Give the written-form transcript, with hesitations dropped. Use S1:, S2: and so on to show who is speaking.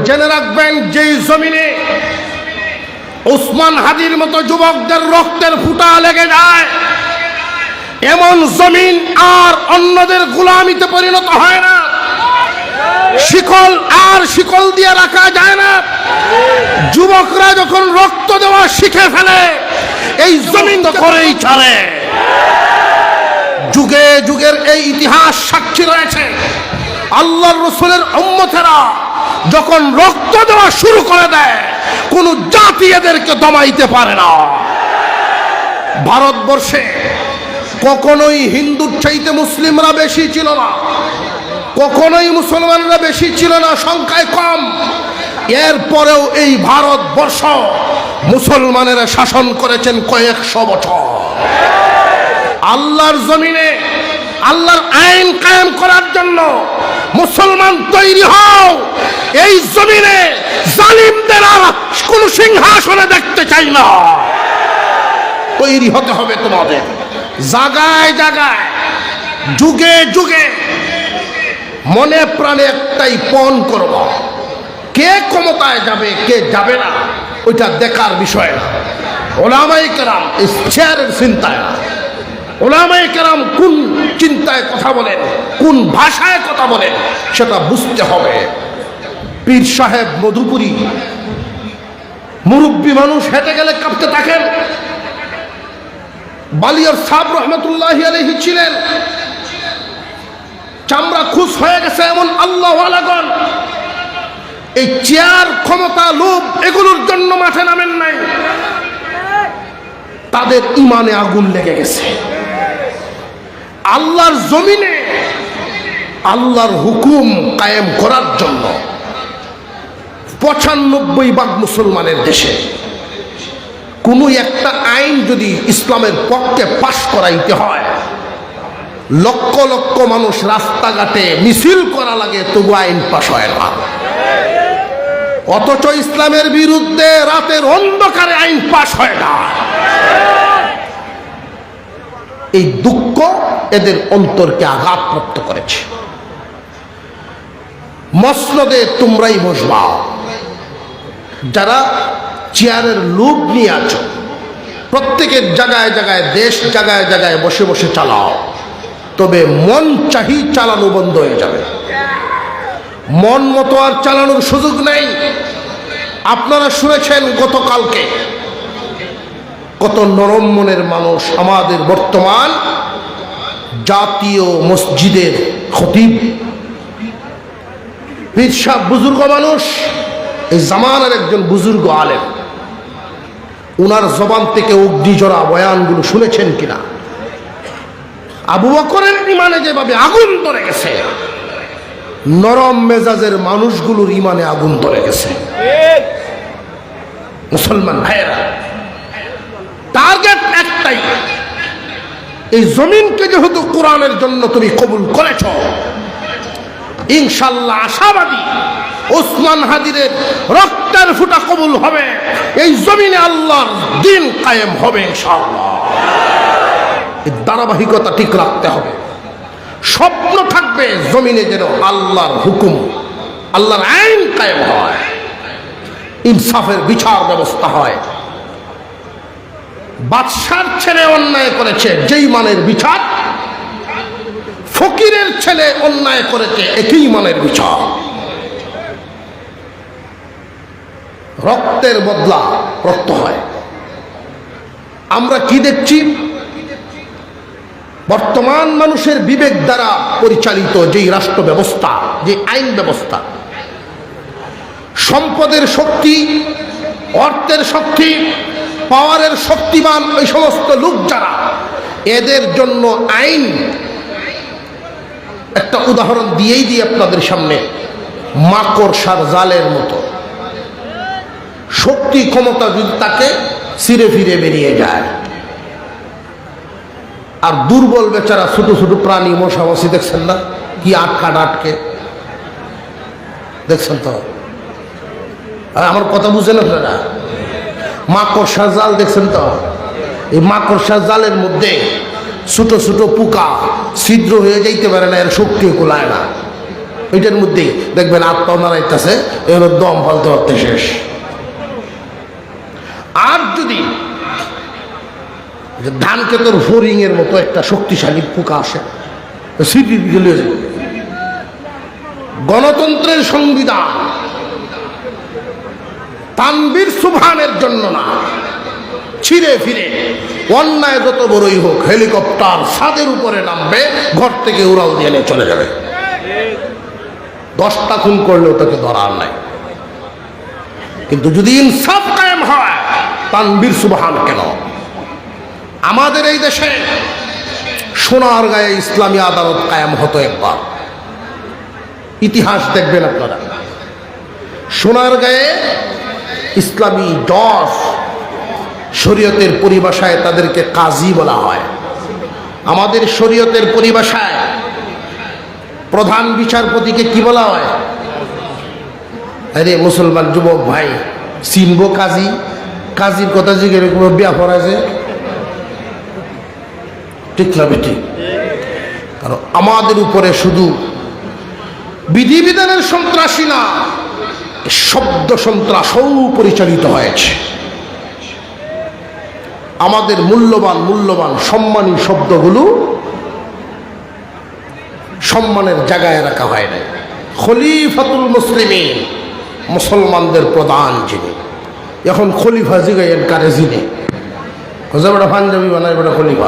S1: জেনে রাখবেন, যেই জমিনে ওসমান হাদির মতো যুবকদের রক্তের ফুটা লেগে যায়, এমন জমিন আর অন্যদের গোলামিতে পরিণত হয় না। শিকল আর শিকল দিয়ে রাখা যায় না। যুবকরা যখন রক্ত দেওয়া শিখে ফেলে, এই জমিন তো করেই চলে। যুগে যুগের এই ইতিহাস সাক্ষী রয়েছে, আল্লাহর রাসূলের উম্মতেরা যখন রক্ত দেওয়া শুরু করে দেয়, কোন জাতি এদেরকে দমাইতে পারে না। ভারতবর্ষে কখনোই হিন্দুর চাইতে মুসলিমরা বেশি ছিল না, কখনোই মুসলমানরা বেশি ছিল না, সংখ্যায় কম। এরপরেও এই ভারতবর্ষ মুসলমানেরা শাসন করেছেন কয়েকশো বছর। আল্লাহর জমিনে আল্লাহর আইন কায়েম করার জন্য মুসলমান তৈরি হও। এই জমিনে জালিমদের আর কোন সিংহাসনে দেখতে চাই না। তৈরি হতে হবে তোমাদের, জায়গায় জায়গায়, যুগে যুগে। মনে প্রাণে একটাই পণ করব, কে ক্ষমতায় যাবে কে যাবে না ওইটা দেখার বিষয় না। ওলামায়ে কেরাম এই চেয়ারের চিন্তায় না। ওলামায়ে কেরাম কোন চিন্তায় কথা বলেন, কোন ভাষায় কথা বলেন, সেটা বুঝতে হবে। পীর সাহেব মধুপুরী মুরব্বী মানুষ, হেঁটে গেলে কাঁপতে থাকেন। বালিয়ার সাহেব রহমতুল্লাহি আলাইহি ছিলেন, চামড়া খুশ হয়ে গেছে এমন আল্লাহ ওয়ালাগণ এই চেয়ার, ক্ষমতা, লোভ এগুলোর জন্য মাঠে নামেন নাই। তাদের ইমানে আগুন লেগে গেছে। আল্লাহর জমিনে আল্লাহর হুকুম কায়েম করার জন্য ৯৫% মুসলমানের দেশে কোনো একটা আইন যদি ইসলামের পক্ষে পাশ করাইতে হয়, লক্ষ লক্ষ মানুষ রাস্তাঘাটে মিছিল করা লাগে, তবু আইন পাশ হয় না। অথচ ইসলামের বিরুদ্ধে রাতের অন্ধকারে আইন পাশ হয় না। এই দুঃখ এদের অন্তরকে আঘাতপ্রাপ্ত করেছে। মসনদে তোমরাই বসবা, যারা চেয়ারের লোভ নিয়ে আছো, প্রত্যেকের জায়গায় জায়গায়, দেশ জায়গায় জায়গায় বসে বসে চালাও। তবে মন চাহি চালানো বন্ধ হয়ে যাবে। মন মতো আর চালানোর সুযোগ নেই। আপনারা শুনেছেন গতকালকে কত নরম মনের মানুষ আমাদের বর্তমান জাতীয় মসজিদের খতিব, পীর সাহেব, বুজুর্গ মানুষ, এই জামানার একজন বুজুর্গ আলেম। উনার জবান থেকে অগ্নিজরা বয়ানগুলো শুনেছেন কিনা? আবু বকরের ইমানে যেভাবে আগুন ধরে গেছে, নরম মেজাজের মানুষগুলোর ইমানে আগুন ধরে গেছে। মুসলমান ভাইয়েরা, টার্গেট একটাই, এই জমিনকে যেহেতু কোরআনের জন্য তুমি কবুল করেছ, ইনশাল্লাহ আশাবাদী ওসমান হাদির রক্তের ফুটা কবুল হবে। এই জমিনে আল্লাহর দ্বীন কায়েম হবে ইনশাআল্লাহ। এই ধারাবাহিকতা ঠিক রাখতে হবে। স্বপ্ন থাকবে জমিনে যেন আল্লাহর হুকুম, আল্লাহর আইন কায়েম হয়, ইনসাফের বিচার ব্যবস্থা হয়। বাদশার ছেলে অন্যায় করেছে, যেই মানের বিচার, ফকিরের ছেলে অন্যায় করেছে, একই মানের বিচার। রক্তের বদলা রক্ত হয়। আমরা কি দেখছি? বর্তমান মানুষের বিবেক দ্বারা পরিচালিত যেই রাষ্ট্র ব্যবস্থা, যে আইন ব্যবস্থা, সম্পদের শক্তি, অর্থের শক্তি, পাওয়ারের শক্তিমান ওই সমস্ত লোক যারা, এদের জন্য আইন, একটা উদাহরণ দিয়েই দিই আপনাদের সামনে, মাকড়সার জালের মতো। শক্তি ক্ষমতা যদি তাকে ছিঁড়ে ফিরে বেরিয়ে যায়। আর দুর্বল বেচারা ছোট ছোট প্রাণী, মশা মাছি দেখছেন না কি আটকে দেখছেন তো? আমার কথা বুঝেন আপনারা? মাকড়সা জাল দেখছেন তো? এই মাকড়সা জালের মধ্যে ছোট ছোট পোকা ছিদ্র হয়ে যাইতে পারে না, এর শক্তি কুলায় না। ওইটার মধ্যেই দেখবেন আত্মা নাড়াইতেছে, এর দম ফালতে ফালতে শেষ। আর যদি ধান ক্ষেতের ফরিং এর মতো একটা শক্তিশালী পোকা আসে, সিটি গেলে গণতন্ত্রের সংবিধান তানবীর সুবহানের জন্য না, ছিঁড়ে ফিরে অন্যায় যত বড়ই হোক হেলিকপ্টার ছাদের উপরে নামবে, ঘর থেকে উড়াল দিয়ে নিয়ে চলে যাবে। 10টা খুন করলেও তাকে ধরার নাই। কিন্তু যদি ইনসাফ কায়েম হয়, তানবীর সুবহান কেন? আমাদের এই দেশে সোনার গায়ে ইসলামী আদালত কায়েম হতো একবার। ইতিহাস দেখবেন আপনারা, সোনার গায়ে ইসলামী জজ, শরীয়তের পরিভাষায় তাদেরকে কাজী বলা হয়। আমাদের শরীয়তের পরিভাষায় প্রধান বিচারপতিকে কি বলা হয়? আরে মুসলমান যুবক ভাই, চিনবো কাজী? কাজীর কথা জিজ্ঞেস করে বিয়া পড়াছে, ঠিক না বেটি? কারণ আমাদের উপরে শুধু বিধিবিধানের সন্ত্রাসী না, শব্দ সন্ত্রাসও পরিচালিত হয়েছে। আমাদের মূল্যবান সম্মানী শব্দগুলো সম্মানের জায়গায় রাখা হয় নাই। খলিফাতুল মুসলিমিন, মুসলমানদের প্রধান যিনি, এখন খলিফা জিগাইয়েন কারে যিনি, পাঞ্জাবি বানায় বড় খলিফা।